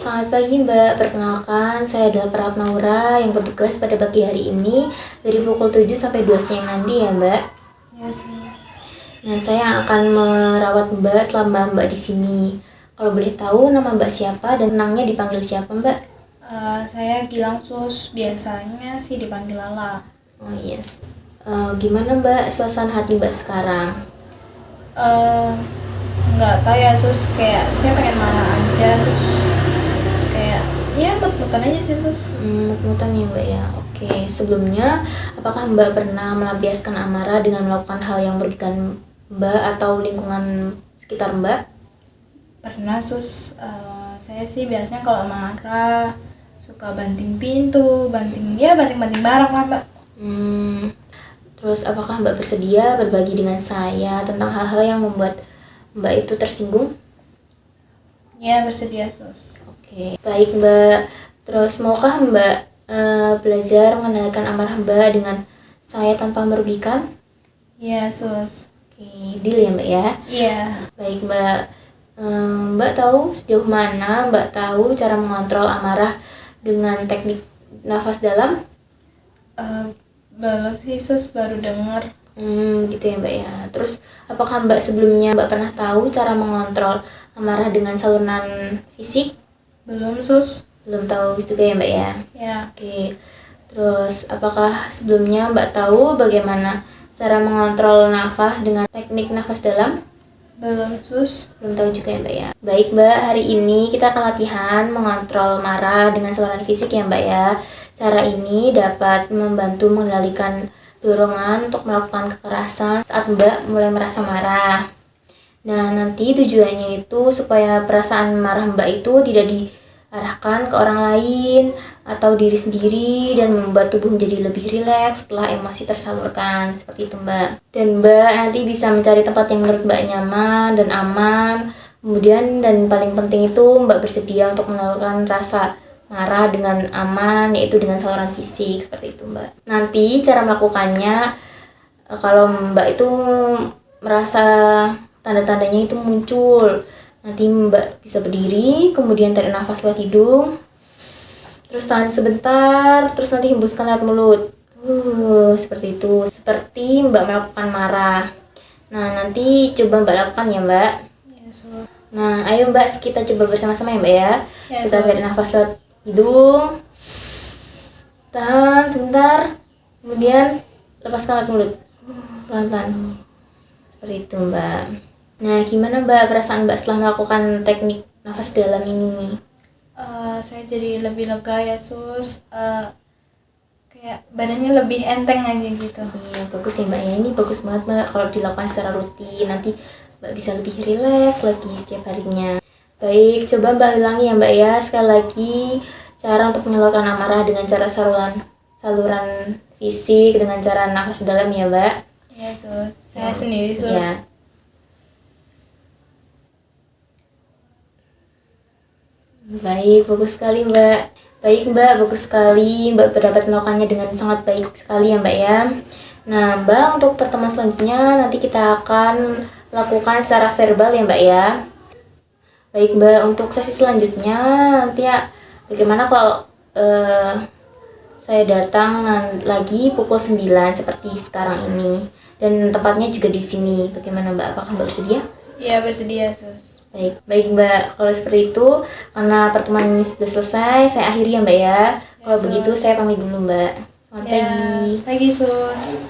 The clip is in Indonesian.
Selamat pagi Mbak, perkenalkan saya adalah Perawat Maura yang bertugas pada pagi hari ini dari pukul 7 sampai 2 siang nanti ya Mbak. Ya sih. Nah, saya akan merawat Mbak selama Mbak di sini. Kalau boleh tahu nama Mbak siapa dan senangnya dipanggil siapa Mbak? Saya Gilang Sus, biasanya sih dipanggil Lala. Oh yes. Gimana Mbak suasana hati Mbak sekarang? Nggak tahu ya Sus, kayak saya pengen marah aja, terus kayak ya mut-mutan aja sih Sus. Mut-mutan ya Mbak ya. Oke, sebelumnya apakah Mbak pernah melampiaskan amarah dengan melakukan hal yang merugikan Mbak atau lingkungan sekitar Mbak? Pernah Sus, saya sih biasanya kalau marah suka banting pintu, banting barang lah Mbak. Terus apakah Mbak bersedia berbagi dengan saya tentang hal-hal yang membuat Mbak itu tersinggung? Ya bersedia Sus. Oke, baik Mbak. Terus maukah Mbak belajar mengendalikan amarah Mbak dengan saya tanpa merugikan? Iya Sus. Oke, deal ya Mbak ya? Iya. Baik Mbak. Mbak tahu sejauh mana Mbak tahu cara mengontrol amarah dengan teknik nafas dalam? Belum sih Sus, baru denger. Gitu ya Mbak ya. Terus apakah Mbak sebelumnya Mbak pernah tahu cara mengontrol amarah dengan saluran fisik? Belum Sus. Belum tahu juga ya Mbak ya. Ya. Oke. Terus apakah sebelumnya Mbak tahu bagaimana cara mengontrol nafas dengan teknik nafas dalam? Belum Sus. Belum tahu juga ya Mbak ya. Baik Mbak, hari ini kita akan latihan mengontrol marah dengan saluran fisik ya Mbak ya. Cara ini dapat membantu mengendalikan dorongan untuk melakukan kekerasan saat Mbak mulai merasa marah. Nah, nanti tujuannya itu supaya perasaan marah Mbak itu tidak diarahkan ke orang lain atau diri sendiri dan membuat tubuh menjadi lebih rileks setelah emosi tersalurkan. Seperti itu Mbak. Dan Mbak nanti bisa mencari tempat yang menurut Mbak nyaman dan aman. Kemudian dan paling penting itu Mbak bersedia untuk melakukan rasa marah dengan aman, yaitu dengan saluran fisik. Seperti itu Mbak. Nanti cara melakukannya, kalau Mbak itu merasa tanda-tandanya itu muncul, nanti Mbak bisa berdiri, kemudian tarik nafas lewat hidung, terus tahan sebentar, terus nanti hembuskan lewat mulut. Seperti itu. Seperti Mbak melakukan marah. Nah, nanti coba Mbak lakukan ya Mbak. Yes, Nah, ayo Mbak, kita coba bersama-sama ya Mbak ya. Yes, Kita tarik nafas lewat hidung, tahan sebentar, kemudian lepaskan lewat mulut, pelan-pelan. Seperti itu Mbak. Nah, gimana Mbak perasaan Mbak setelah melakukan teknik nafas dalam ini? Saya jadi lebih lega ya Sus, kayak badannya lebih enteng aja gitu. Iya, bagus ya Mbak ya. Ini bagus banget Mbak kalau dilakukan secara rutin. Nanti Mbak bisa lebih rileks lagi setiap harinya. Baik, coba Mbak ulangi ya Mbak ya. Sekali lagi, cara untuk menyalurkan amarah dengan cara saluran fisik, dengan cara nafas dalam ya Mbak. Iya Sus, saya sendiri Sus. Ya. Baik, bagus sekali Mbak. Baik Mbak, bagus sekali. Mbak dapat melakukannya dengan sangat baik sekali ya Mbak ya. Nah Mbak, untuk pertemuan selanjutnya nanti kita akan lakukan secara verbal ya Mbak ya. Baik Mbak, untuk sesi selanjutnya nanti ya bagaimana kalau saya datang lagi pukul 9 seperti sekarang ini. Dan tempatnya juga di sini. Bagaimana Mbak? Apakah Mbak bersedia? Iya bersedia Sus. Baik Mbak. Kalau seperti itu, karena pertemuan ini sudah selesai, saya akhiri ya Mbak ya. Kalau begitu saya pamit dulu Mbak. Selamat pagi. Pagi Sus.